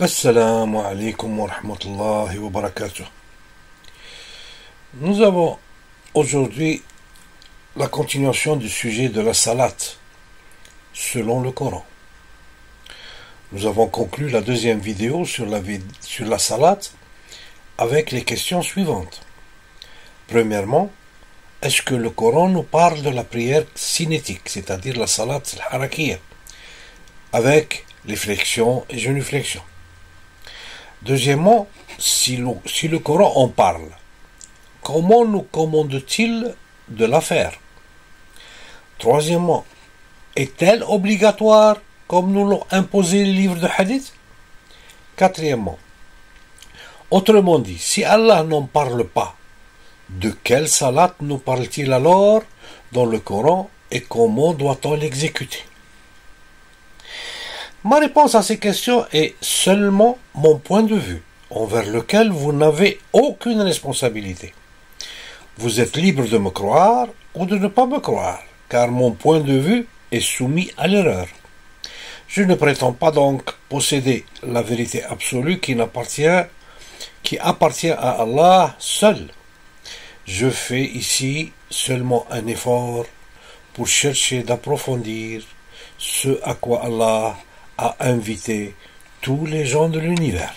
Assalamu alaikum wa rahmatullahi wa barakatuh. Nous avons aujourd'hui la continuation du sujet de la salat selon le Coran. Nous avons conclu la deuxième vidéo sur la salat avec les questions suivantes. Premièrement, est-ce que le Coran nous parle de la prière cinétique, c'est-à-dire la salat al-harakiyya, avec les flexions et genuflexions? Deuxièmement, si le Coran en parle, comment nous commande-t-il de la faire? Troisièmement, est-elle obligatoire comme nous l'ont imposé les livres de hadith? Quatrièmement, autrement dit, si Allah n'en parle pas, de quelle salat nous parle-t-il alors dans le Coran et comment doit-on l'exécuter? Ma réponse à ces questions est seulement mon point de vue, envers lequel vous n'avez aucune responsabilité. Vous êtes libre de me croire ou de ne pas me croire, car mon point de vue est soumis à l'erreur. Je ne prétends pas donc posséder la vérité absolue qui appartient à Allah seul. Je fais ici seulement un effort pour chercher d'approfondir ce à quoi Allah a invité tous les gens de l'univers.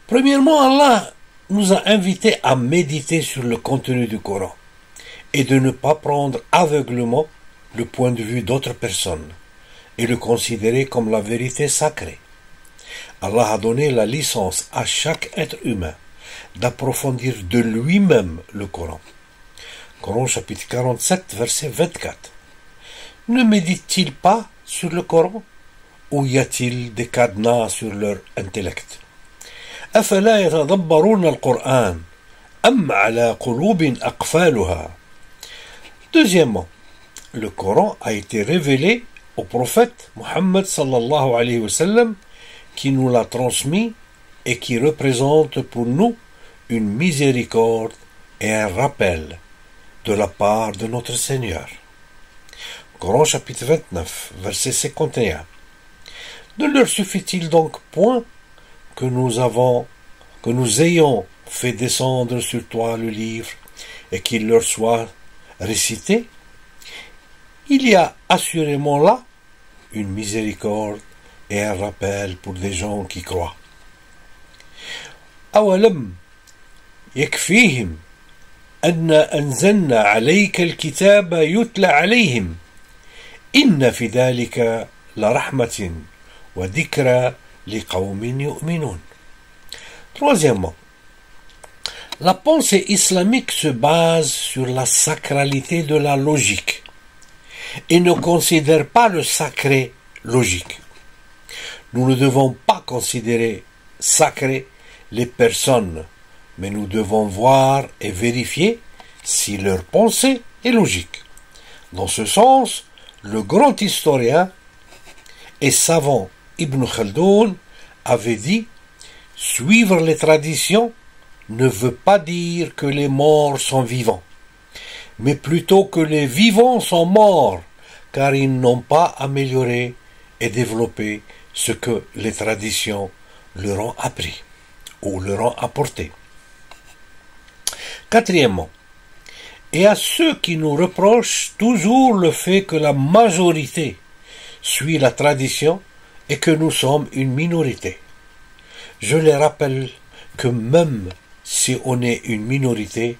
Premièrement, Allah nous a invités à méditer sur le contenu du Coran et de ne pas prendre aveuglement le point de vue d'autres personnes et le considérer comme la vérité sacrée. Allah a donné la licence à chaque être humain d'approfondir de lui-même le Coran. Coran chapitre 47, verset 24. Ne médite-t-il pas sur le Coran ou y a-t-il des cadenas sur leur intellect? أفلا يتدبرون القرآن أم على قلوب أقفالها. Deuxièmement, le Coran a été révélé au prophète Muhammad sallallahu alayhi wa sallam qui nous l'a transmis et qui représente pour nous une miséricorde et un rappel de la part de notre Seigneur. Coran chapitre 29, verset 51. Ne leur suffit-il donc point que nous ayons fait descendre sur toi le livre et qu'il leur soit récité? Il y a assurément là une miséricorde et un rappel pour des gens qui croient. أولم يكفيهم أن أنزلنا عليك الكتاب يتلى عليهم إن في ذلك لرحمة وذكرى لقوم يؤمنون. Troisièmement, la pensée islamique se base sur la sacralité de la logique et ne considère pas le sacré logique. Nous ne devons pas considérer sacrées les personnes, mais nous devons voir et vérifier si leur pensée est logique. Dans ce sens, le grand historien et savant Ibn Khaldoun avait dit « Suivre les traditions ne veut pas dire que les morts sont vivants, mais plutôt que les vivants sont morts, car ils n'ont pas amélioré et développé ce que les traditions leur ont appris ou leur ont apporté. » Quatrièmement, et à ceux qui nous reprochent toujours le fait que la majorité suit la tradition et que nous sommes une minorité. Je les rappelle que même si on est une minorité,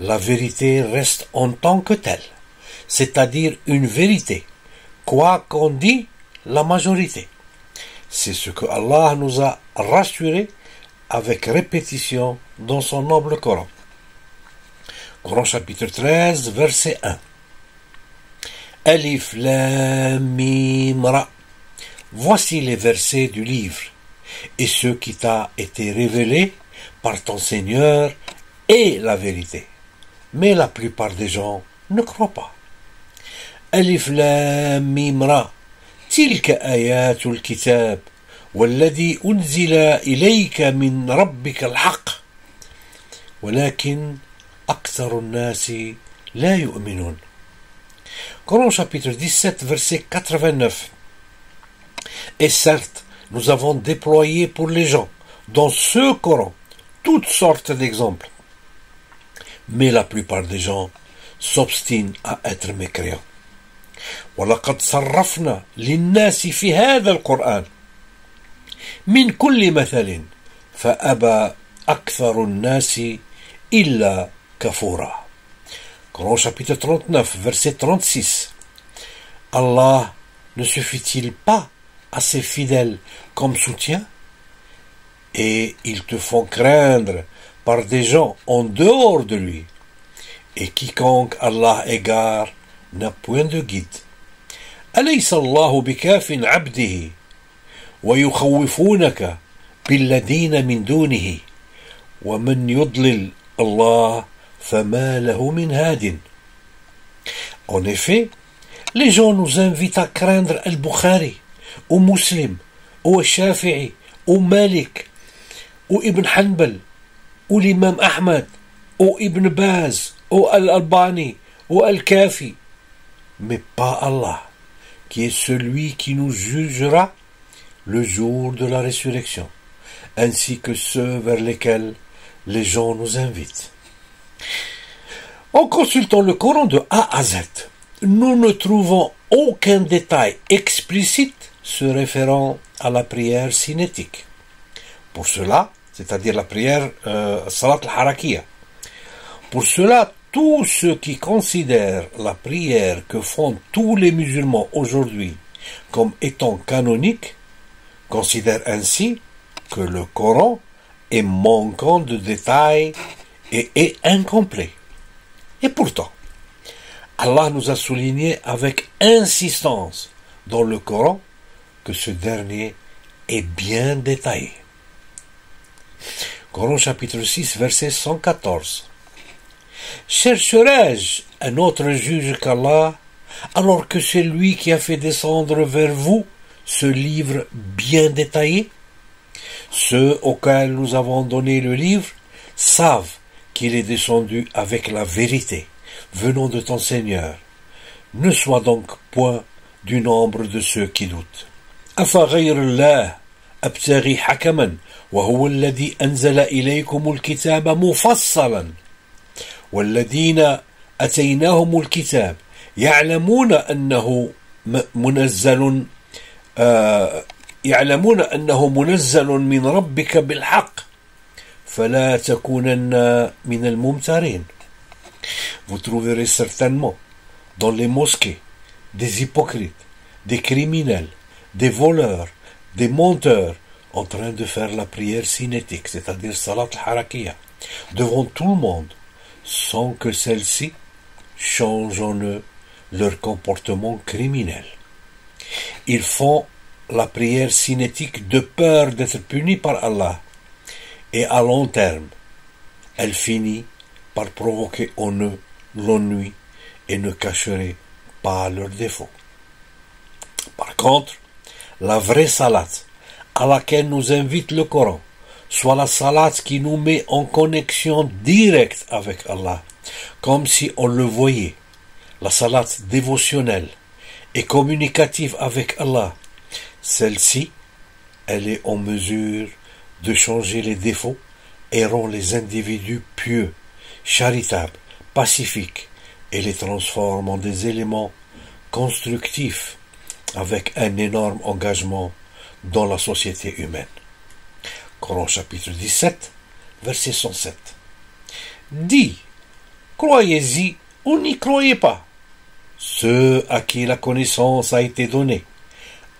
la vérité reste en tant que telle, c'est-à-dire une vérité, quoi qu'en dit la majorité. C'est ce que Allah nous a rassuré avec répétition dans son noble Coran. Coran chapitre 13, verset 1. Alif Lam Mim Ra. Voici les versets du livre, et ce qui t'a été révélé par ton Seigneur est la vérité. Mais la plupart des gens ne croient pas. Alif Lam Mim Ra. تلك آيات الكتاب والذي أنزل إليك من ربك الحق ولكن أكثر الناس لا يؤمنون. Coran chapitre 17 verset 89. Et certes, nous avons déployé pour les gens, dans ce Coran, toutes sortes d'exemples. Mais la plupart des gens s'obstinent à être mécréants. وَلَقَدْ صَرَّفْنَا لِلنَّاسِ فِي هَذَا الْقُرْآنِ مِنْ كُلِّ مَثَلٍ فَأَبَى أَكْثَرُ النَّاسِ إِلَّا كَفُورًا. Coran chapitre 39, verset 36. Allah ne suffit-il pas à ses fidèles comme soutien? Et ils te font craindre par des gens en dehors de lui. Et quiconque Allah égare n'a point de guide. أليس الله بكاف عبده ويخوفونك بالذين من دونه ومن يضلل الله فما له من هاد. En effet, les gens nous invitent à craindre Al-Bukhari, ou Muslim, ou Al-Shafi'i, ou Malik, ou Ibn Hanbal, ou l'imam Ahmad, ou Ibn Baz, ou Al-Albani, ou Al-Kafi, mais pas Allah, qui est celui qui nous jugera le jour de la résurrection, ainsi que ceux vers lesquels les gens nous invitent. En consultant le Coran de A à Z, nous ne trouvons aucun détail explicite se référant à la prière cinétique. Pour cela, c'est-à-dire la prière Salat al-Harakiya. Pour cela, tous ceux qui considèrent la prière que font tous les musulmans aujourd'hui comme étant canonique, considèrent ainsi que le Coran est manquant de détails et est incomplet. Et pourtant, Allah nous a souligné avec insistance dans le Coran que ce dernier est bien détaillé. Coran chapitre 6, verset 114. Chercherai-je un autre juge qu'Allah, alors que c'est lui qui a fait descendre vers vous ce livre bien détaillé? Ceux auxquels nous avons donné le livre savent qu'il est descendu avec la vérité, venant de ton Seigneur. Ne sois donc point du nombre de ceux qui doutent. أفغير الله أبتغي حكما وهو الذي أنزل إليكم الكتاب مفصلا والذين أتيناهم الكتاب يعلمون أنه منزل من ربك بالحق فلا تكونن من الممترين. Vous trouverez certainement dans les mosquées des hypocrites, des criminels, des voleurs, des menteurs en train de faire la prière cinétique, c'est-à-dire Salat al-Harakiya, devant tout le monde, sans que celle-ci change en eux leur comportement criminel. Ils font la prière cinétique de peur d'être punis par Allah, et à long terme, elle finit par provoquer en eux l'ennui et ne cacherait pas leurs défauts. Par contre, la vraie salat à laquelle nous invite le Coran, soit la salat qui nous met en connexion directe avec Allah, comme si on le voyait, la salat dévotionnelle et communicative avec Allah, celle-ci, elle est en mesure de changer les défauts et rend les individus pieux, charitables, pacifiques et les transforme en des éléments constructifs avec un énorme engagement dans la société humaine. Coran chapitre 17, verset 107. Dis, croyez-y ou n'y croyez pas, ceux à qui la connaissance a été donnée,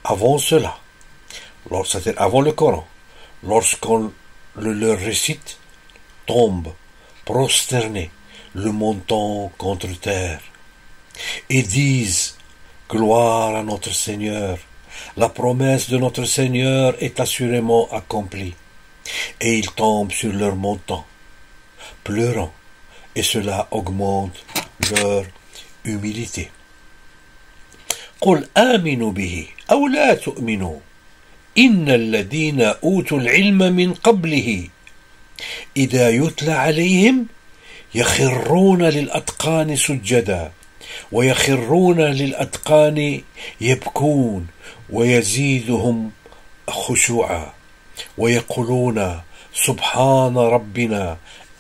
avant cela, c'est-à-dire avant le Coran, lorsqu'on le leur récite, tombent, prosternés, le menton contre terre, et disent, gloire à notre Seigneur, la promesse de notre Seigneur est assurément accomplie, et ils tombent sur leur menton, pleurant, et cela augmente leur humilité. قل آمنوا به أو لا تؤمنوا إن الذين أوتوا العلم من قبله إذا يتلى عليهم يخرون للأذقان سجدا ويخرون للأذقان يبكون ويزيدهم خشوعا ويقولون سبحان ربنا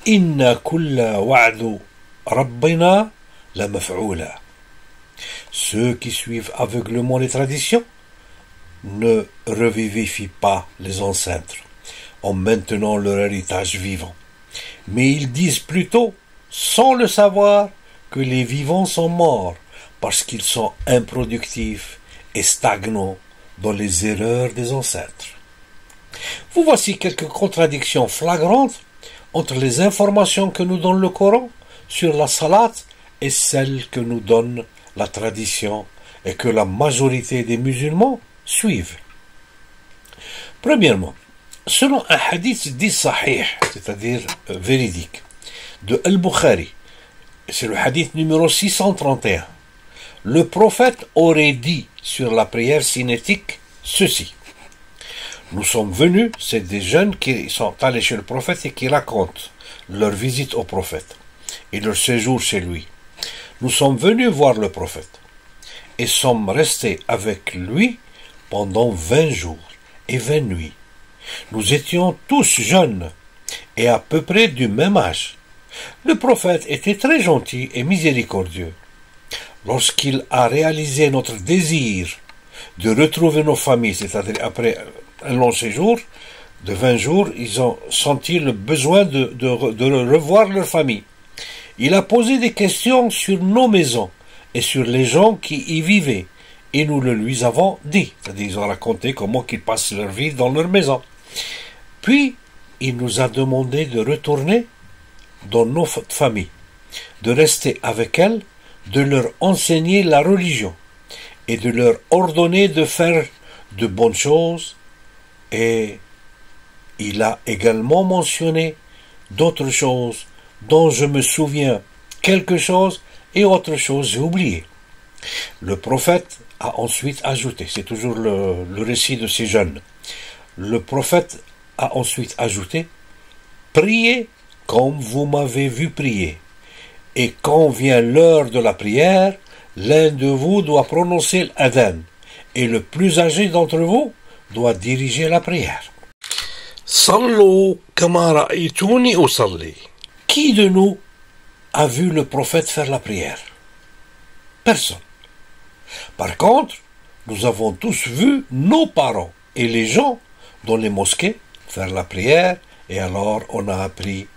إن كل وعد ربنا لمفعولا. Ceux qui suivent aveuglément les traditions ne revivifient pas les ancêtres en maintenant leur héritage vivant, mais ils disent plutôt, sans le savoir, que les vivants sont morts parce qu'ils sont improductifs et stagnants dans les erreurs des ancêtres. Vous voici quelques contradictions flagrantes entre les informations que nous donne le Coran sur la salat et celles que nous donne la tradition et que la majorité des musulmans suivent. Premièrement, selon un hadith dit sahih, c'est-à-dire véridique, de Al-Bukhari, c'est le hadith numéro 631, le prophète aurait dit sur la prière cinétique ceci. Nous sommes venus, c'est des jeunes qui sont allés chez le prophète et qui racontent leur visite au prophète et leur séjour chez lui. Nous sommes venus voir le prophète et sommes restés avec lui pendant 20 jours et 20 nuits. Nous étions tous jeunes et à peu près du même âge. Le prophète était très gentil et miséricordieux. Lorsqu'il a réalisé notre désir de retrouver nos familles, c'est-à-dire après un long séjour de 20 jours, ils ont senti le besoin de revoir leur famille. Il a posé des questions sur nos maisons et sur les gens qui y vivaient, et nous le lui avons dit. C'est-à-dire, ils ont raconté comment ils passent leur vie dans leur maison. Puis, il nous a demandé de retourner dans nos familles, de rester avec elles, de leur enseigner la religion et de leur ordonner de faire de bonnes choses. Et il a également mentionné d'autres choses dont je me souviens quelque chose et autre chose j'ai oublié. Le prophète a ensuite ajouté, c'est toujours le récit de ces jeunes, le prophète a ensuite ajouté, priez comme vous m'avez vu prier, et quand vient l'heure de la prière, l'un de vous doit prononcer l'adhan, et le plus âgé d'entre vous doit diriger la prière. Sallu kama ra'aytuni usalli. Qui de nous a vu le prophète faire la prière? Personne. Par contre, nous avons tous vu nos parents et les gens dans les mosquées faire la prière, et alors on a appris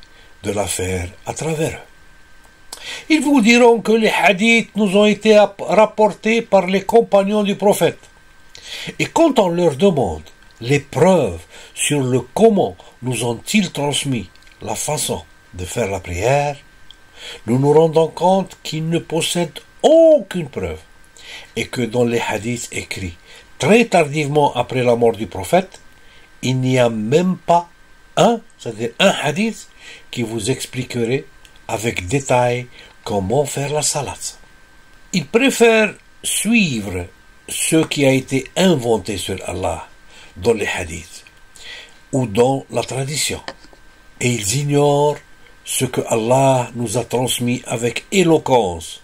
de la faire à travers eux. Ils vous diront que les hadiths nous ont été rapportés par les compagnons du prophète. Et quand on leur demande les preuves sur le comment nous ont-ils transmis la façon de faire la prière, nous nous rendons compte qu'ils ne possèdent aucune preuve et que dans les hadiths écrits très tardivement après la mort du prophète, il n'y a même pas c'est-à-dire un hadith qui vous expliquerait avec détail comment faire la salat. Ils préfèrent suivre ce qui a été inventé sur Allah dans les hadiths ou dans la tradition, et ils ignorent ce que Allah nous a transmis avec éloquence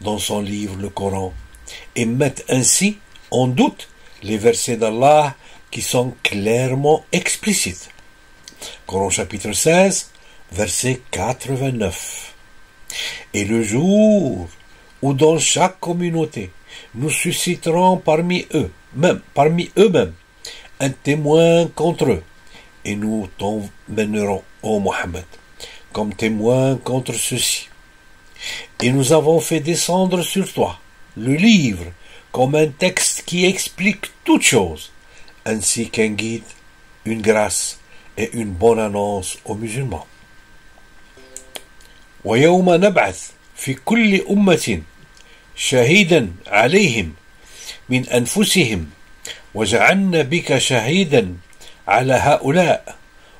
dans son livre le Coran, et mettent ainsi en doute les versets d'Allah qui sont clairement explicites. Coran chapitre 16, verset 89. Et le jour où dans chaque communauté nous susciterons parmi eux-mêmes, un témoin contre eux, et nous t'emmènerons, ô Mohammed, comme témoin contre ceux-ci. Et nous avons fait descendre sur toi le livre comme un texte qui explique toutes choses, ainsi qu'un guide, une grâce et une bonne annonce aux musulmans. ويوم نبعث في كل أمة شهيدا عليهم من أنفسهم وجعلنا بك شهيدا على هؤلاء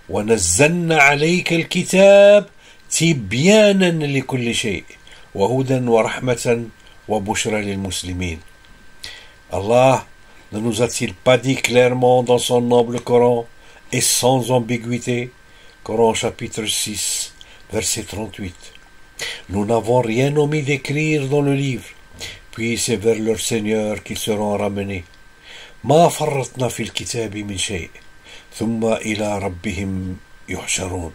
ونزلنا عليك الكتاب تبيانا لكل شيء وهدى ورحمة وبشرى للمسلمين. Allah ne nous a-t-il pas dit clairement dans son noble Coran et sans ambiguïté, Coran chapitre 6, verset 38, nous n'avons rien omis d'écrire dans le livre, puis c'est vers leur Seigneur qu'ils seront ramenés, ما فرطنا في الكتاب من شيء ثم إلى ربهم يحشرون.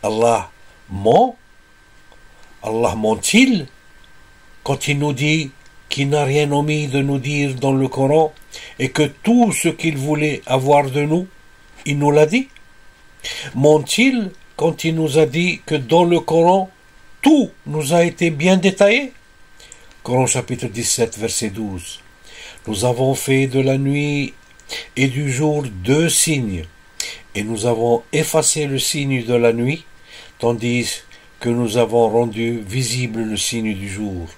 Allah ment? Allah ment-il quand il nous dit qu'il n'a rien omis de nous dire dans le Coran et que tout ce qu'il voulait avoir de nous, il nous l'a dit? Ment-il quand il nous a dit que dans le Coran, tout nous a été bien détaillé? Coran chapitre 17, verset 12. Nous avons fait de la nuit et du jour 2 signes, et nous avons effacé le signe de la nuit, tandis que nous avons rendu visible le signe du jour,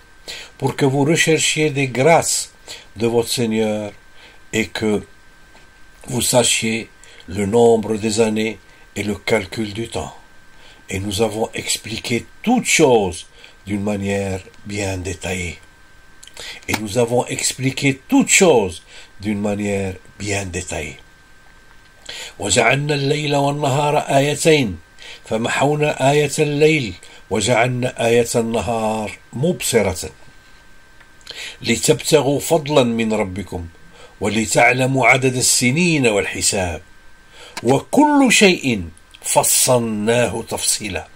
pour que vous recherchiez des grâces de votre Seigneur et que vous sachiez le nombre des années et le calcul du temps. Et nous avons expliqué toutes choses d'une manière bien détaillée. Et nous avons expliqué toutes choses d'une manière bien détaillée. وجعلنا الليل والنهار آيتين فمحونا آية الليل وجعلنا آية النهار مبصرة لتبتغوا فضلا من ربكم ولتعلموا عدد السنين والحساب وكل شيء فصلناه تفصيلا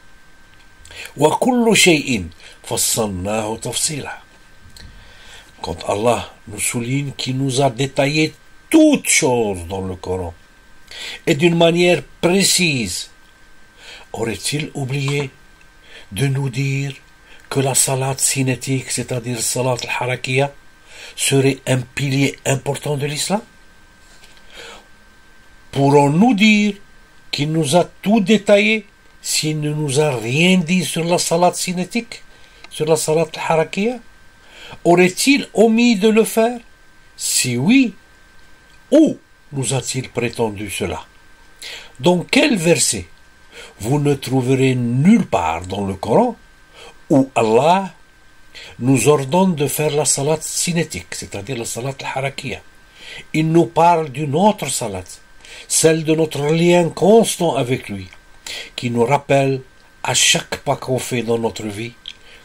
وكل شيء فصلناه تفصيلا. Quand Allah nous souligne qu'il nous a détaillé toutes choses dans le Coran et d'une manière précise, aurait-il oublié de nous dire que la salat cinétique, c'est-à-dire salat al-harakiya, serait un pilier important de l'islam? Pourrons-nous dire qu'il nous a tout détaillé s'il ne nous a rien dit sur la salat cinétique, sur la salat al-harakiya? Aurait-il omis de le faire? Si oui, où nous a-t-il prétendu cela? Dans quel verset vous ne trouverez nulle part dans le Coran où Allah nous ordonne de faire la salat cinétique, c'est-à-dire la salat al-harakiya? Il nous parle d'une autre salat, celle de notre lien constant avec lui, qui nous rappelle à chaque pas qu'on fait dans notre vie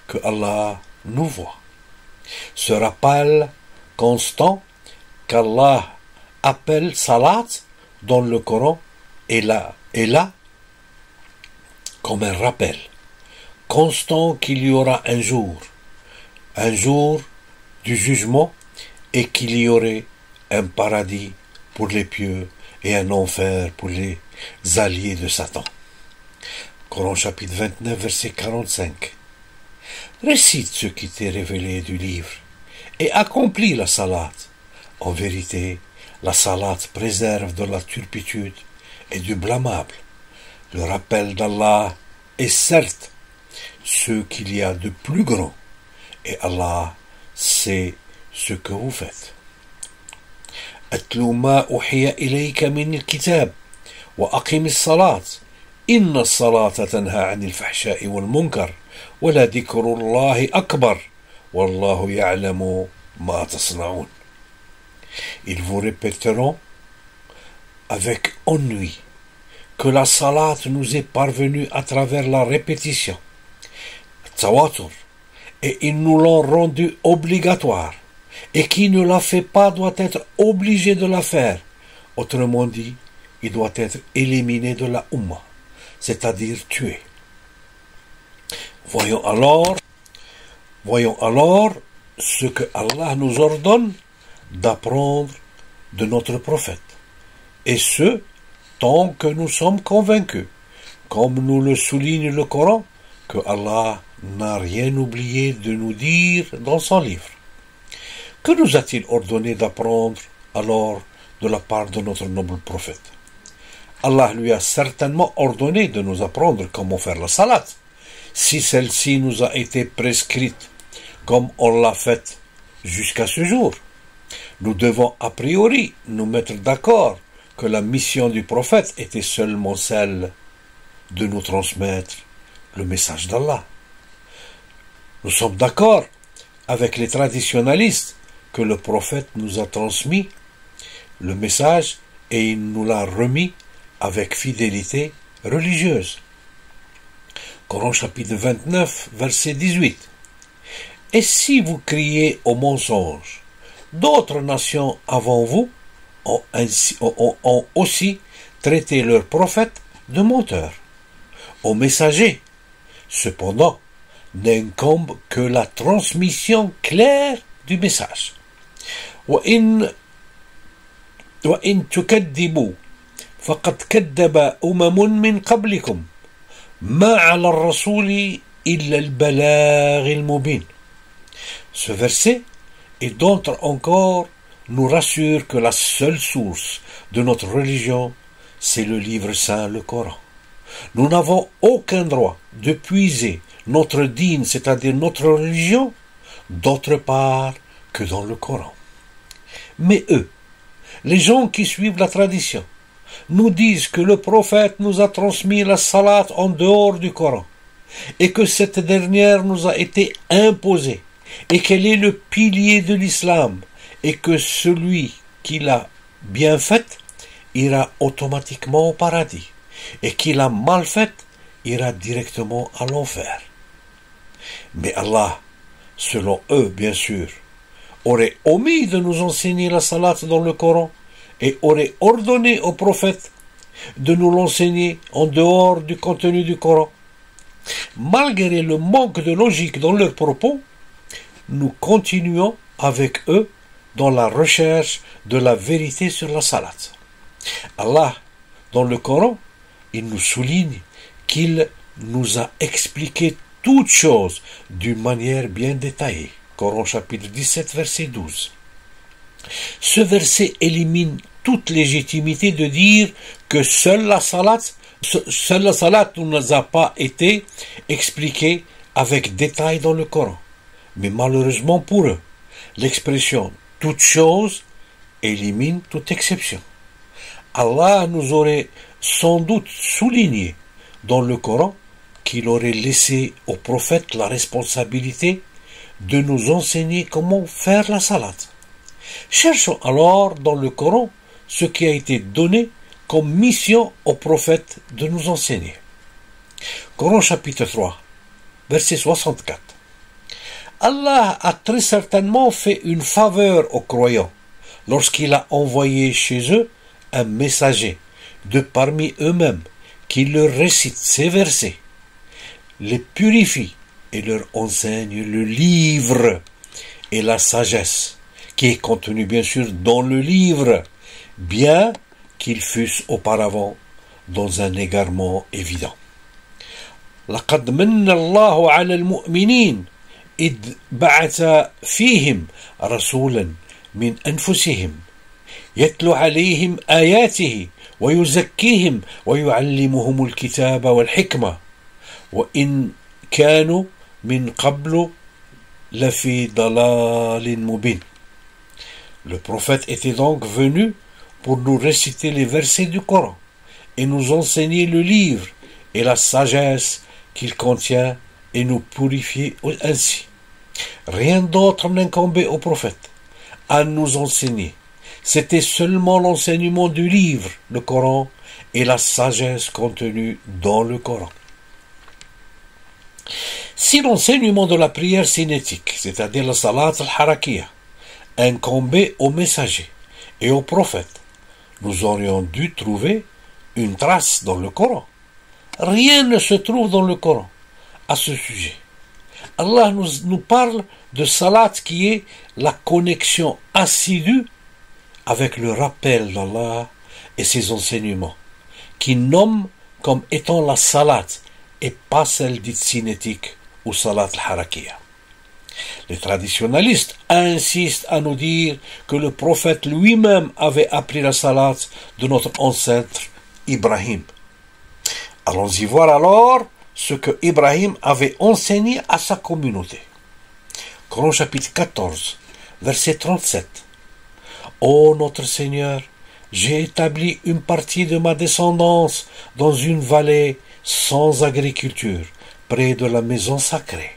que Allah nous voit. Ce rappel constant qu'Allah appelle salat dans le Coran est là comme un rappel constant qu'il y aura un jour du jugement, et qu'il y aurait un paradis pour les pieux et un enfer pour les alliés de Satan. Coran chapitre 29 verset 45. Récite ce qui t'est révélé du livre et accomplis la salat. En vérité, la salat préserve de la turpitude et du blâmable. Le rappel d'Allah est certes ce qu'il y a de plus grand, et Allah sait ce que vous faites. أتلو ما أوحي إليك من الكتاب وأقم الصلاة إن الصلاة تنهى عن الفحشاء والمنكر ولذكر الله أكبر والله يعلم ما تصنعون. Ils vous répéteront avec ennui que la salat nous est parvenue à travers la répétition, tawatur, et ils nous l'ont rendue obligatoire, et qui ne la fait pas doit être obligé de la faire. Autrement dit, il doit être éliminé de la Ummah, c'est-à-dire tué. Voyons alors ce que Allah nous ordonne d'apprendre de notre prophète, et ce, tant que nous sommes convaincus, comme nous le souligne le Coran, que Allah n'a rien oublié de nous dire dans son livre. Que nous a-t-il ordonné d'apprendre alors de la part de notre noble prophète? Allah lui a certainement ordonné de nous apprendre comment faire la salat, si celle-ci nous a été prescrite comme on l'a faite jusqu'à ce jour. Nous devons a priori nous mettre d'accord que la mission du prophète était seulement celle de nous transmettre le message d'Allah. Nous sommes d'accord avec les traditionalistes que le prophète nous a transmis le message et il nous l'a remis avec fidélité religieuse. Coran chapitre 29, verset 18. Et si vous criez au mensonge D'autres nations avant vous ont aussi traité leurs prophètes de menteurs, aux messagers. Cependant, n'incombe que la transmission claire du message. وإن تكذبوا فقد كذب من قبلكم ما على الرسول إلا البلاغ المبين. Ce verset et d'autres encore nous rassurent que la seule source de notre religion, c'est le livre saint, le Coran. Nous n'avons aucun droit de puiser notre dîne, c'est-à-dire notre religion, d'autre part que dans le Coran. Mais eux, les gens qui suivent la tradition, nous disent que le prophète nous a transmis la salat en dehors du Coran, et que cette dernière nous a été imposée, et qu'elle est le pilier de l'islam, et que celui qui l'a bien faite ira automatiquement au paradis, et qui l'a mal faite ira directement à l'enfer. Mais Allah, selon eux bien sûr, aurait omis de nous enseigner la salat dans le Coran et aurait ordonné au prophète de nous l'enseigner en dehors du contenu du Coran. Malgré le manque de logique dans leurs propos, nous continuons avec eux dans la recherche de la vérité sur la salat. Allah, dans le Coran, il nous souligne qu'il nous a expliqué toutes choses d'une manière bien détaillée. Coran chapitre 17, verset 12. Ce verset élimine toute légitimité de dire que seule la salat ne nous a pas été expliquée avec détail dans le Coran. Mais malheureusement pour eux, l'expression « toute chose » élimine toute exception. Allah nous aurait sans doute souligné dans le Coran qu'il aurait laissé au prophète la responsabilité de nous enseigner comment faire la salat. Cherchons alors dans le Coran ce qui a été donné comme mission au prophète de nous enseigner. Coran chapitre 3, verset 64. Allah a très certainement fait une faveur aux croyants lorsqu'il a envoyé chez eux un messager de parmi eux-mêmes qui leur récite ces versets, les purifie et leur enseigne le livre et la sagesse qui est contenue bien sûr dans le livre, bien qu'ils fussent auparavant dans un égarement évident. لقد من الله على المؤمنين إذ بعث فيهم رسولا من أنفسهم يتلو عليهم آياته ويزكيهم ويعلمهم الكتاب والحكمة وإن كانوا من قبل لفي ضلال مبين. Le prophète était donc venu pour nous réciter les versets du Coran et nous enseigner le livre et la sagesse qu'il contient et nous purifier ainsi. Rien d'autre n'incombait au prophète à nous enseigner. C'était seulement l'enseignement du livre, le Coran, et la sagesse contenue dans le Coran. Si l'enseignement de la prière cinétique, c'est-à-dire la salat al-harakiya, incombait aux messagers et aux prophètes, nous aurions dû trouver une trace dans le Coran. Rien ne se trouve dans le Coran à ce sujet. Allah nous parle de salat qui est la connexion assidue avec le rappel d'Allah et ses enseignements, qui nomme comme étant la salat et pas celle dite cinétique ou salat al-harakiya. Les traditionalistes insistent à nous dire que le prophète lui-même avait appris la salat de notre ancêtre Ibrahim. Allons-y voir alors ce que Ibrahim avait enseigné à sa communauté. Coran chapitre 14, verset 37. Ô notre Seigneur, j'ai établi une partie de ma descendance dans une vallée sans agriculture, près de la maison sacrée.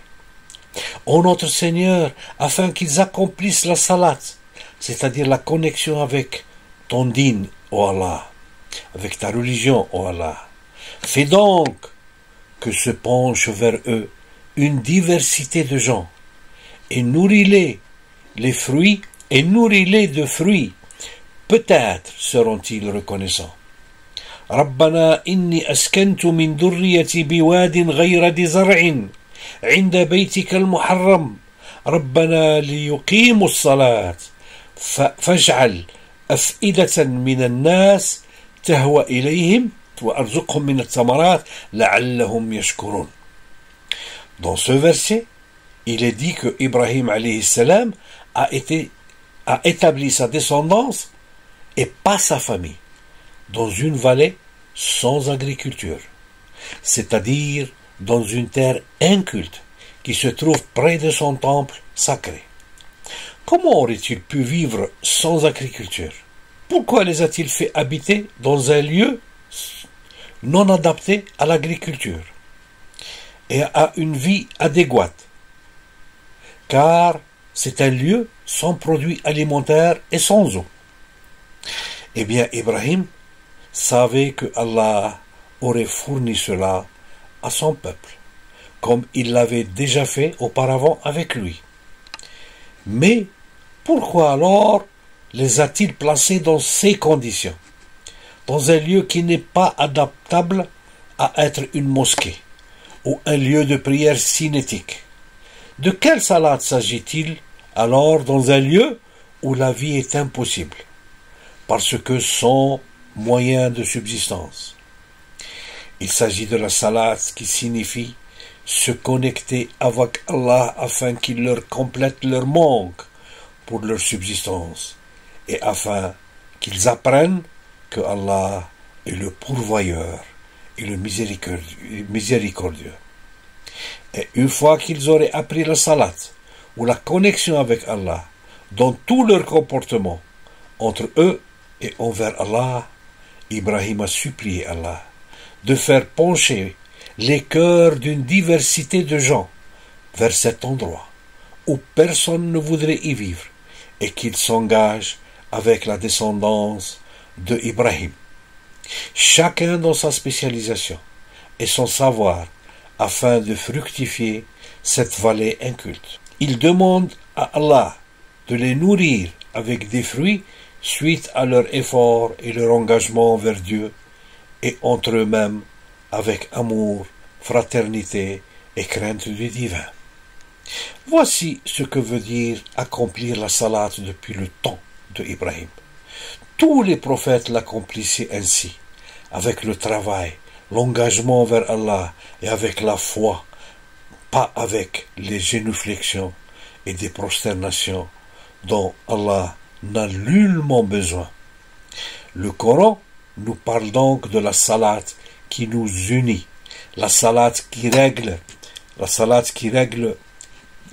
Ô notre Seigneur, afin qu'ils accomplissent la salat, c'est-à-dire la connexion avec ton dîn, ô Allah, avec ta religion, ô Allah. Fais donc que se penche vers eux une diversité de gens, et nourris-les fruits et nourris-les de fruits. Peut-être seront-ils reconnaissants. ربنا إني أسكنت من ذريتي بواد غير ذي زرع عند بيتك المحرم ربنا ليقيموا الصلاة فاجعل أفئدة من الناس تهوى إليهم وأرزقهم من الثمرات لعلهم يشكرون. Dans ce verset, il est dit que Ibrahim alayhi salam a établi sa descendance et pas sa famille dans une vallée sans agriculture, c'est-à-dire dans une terre inculte qui se trouve près de son temple sacré. Comment aurait-il pu vivre sans agriculture? Pourquoi les a-t-il fait habiter dans un lieu non adapté à l'agriculture et à une vie adéquate? Car c'est un lieu sans produits alimentaires et sans eau. Eh bien, Ibrahim savait que Allah aurait fourni cela à son peuple, comme il l'avait déjà fait auparavant avec lui. Mais pourquoi alors les a-t-il placés dans ces conditions, dans un lieu qui n'est pas adaptable à être une mosquée ou un lieu de prière cinétique? De quelle salade s'agit-il alors dans un lieu où la vie est impossible, parce que sans moyen de subsistance? Il s'agit de la salade qui signifie se connecter avec Allah afin qu'il leur complète leur manque pour leur subsistance et afin qu'ils apprennent que Allah est le pourvoyeur et le miséricordieux. Et une fois qu'ils auraient appris la salat ou la connexion avec Allah dans tout leur comportement entre eux et envers Allah, Ibrahim a supplié Allah de faire pencher les cœurs d'une diversité de gens vers cet endroit où personne ne voudrait y vivre et qu'il s'engage avec la descendance de Ibrahim, chacun dans sa spécialisation et son savoir afin de fructifier cette vallée inculte. Il demande à Allah de les nourrir avec des fruits suite à leur effort et leur engagement envers Dieu et entre eux-mêmes avec amour, fraternité et crainte du divin. Voici ce que veut dire accomplir la salat depuis le temps de Ibrahim. Tous les prophètes l'accomplissaient ainsi, avec le travail, l'engagement vers Allah et avec la foi, pas avec les génuflexions et des prosternations dont Allah n'a nullement besoin. Le Coran nous parle donc de la salat qui nous unit, la salat qui règle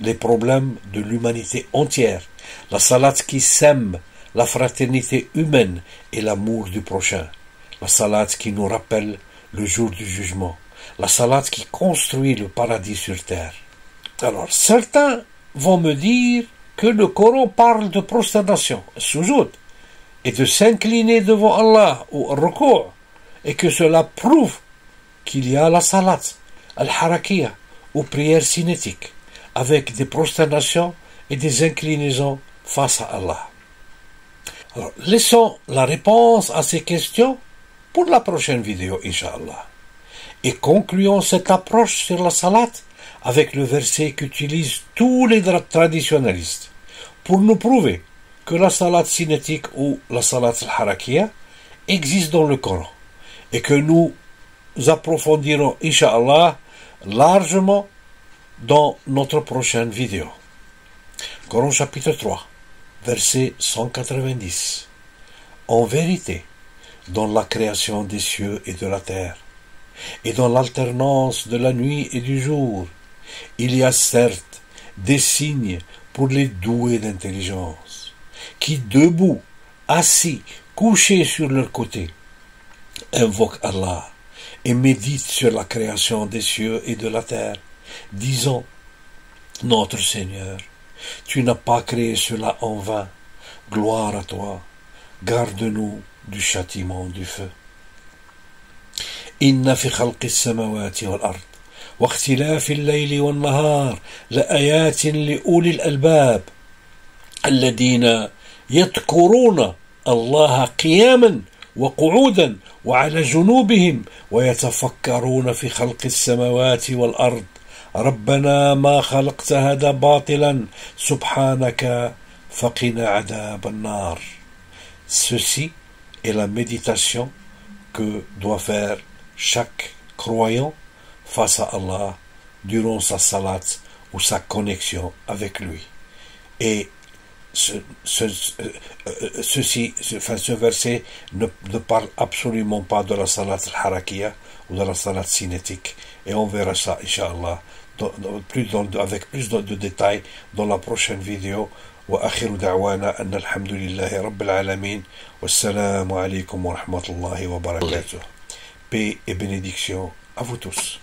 les problèmes de l'humanité entière, la salat qui sème la fraternité humaine et l'amour du prochain, la salat qui nous rappelle le jour du jugement, la salat qui construit le paradis sur terre. Alors, certains vont me dire que le Coran parle de prosternation, sujoud, et de s'incliner devant Allah ou ruku', et que cela prouve qu'il y a la salat, al-harakiya, ou prière cinétique, avec des prosternations et des inclinaisons face à Allah. Alors, laissons la réponse à ces questions pour la prochaine vidéo, Inch'Allah. Et concluons cette approche sur la salat avec le verset qu'utilisent tous les traditionalistes pour nous prouver que la salat cinétique ou la salat al-harakiya existe dans le Coran et que nous approfondirons, Inch'Allah, largement dans notre prochaine vidéo. Coran chapitre 3, verset 190. En vérité, dans la création des cieux et de la terre, et dans l'alternance de la nuit et du jour, il y a certes des signes pour les doués d'intelligence, qui debout, assis, couchés sur leur côté, invoquent Allah et méditent sur la création des cieux et de la terre, disant: Notre Seigneur, tu n'as pas créé cela en vain, gloire à toi, garde-nous du châtiment du feu. إن في خلق السماوات والأرض واختلاف الليل والنهار لآيات لأولي الألباب الذين يذكرون الله قياما وقعودا وعلى جنوبهم ويتفكرون في خلق السماوات والأرض ربنا ما خلقت هذا باطلا سبحانك فقنا عذاب النار. Ceci est la méditation que doit faire chaque croyant face à Allah durant sa salat ou sa connexion avec lui. Et ce verset ne parle absolument pas de la salat al-harakiya ou de la salat cinétique. Et on verra ça, Inch'Allah, avec plus de détails dans la prochaine vidéo. وآخر دعوانا أن الحمد لله رب العالمين والسلام عليكم ورحمة الله وبركاته. Paix et bénédiction à vous tous.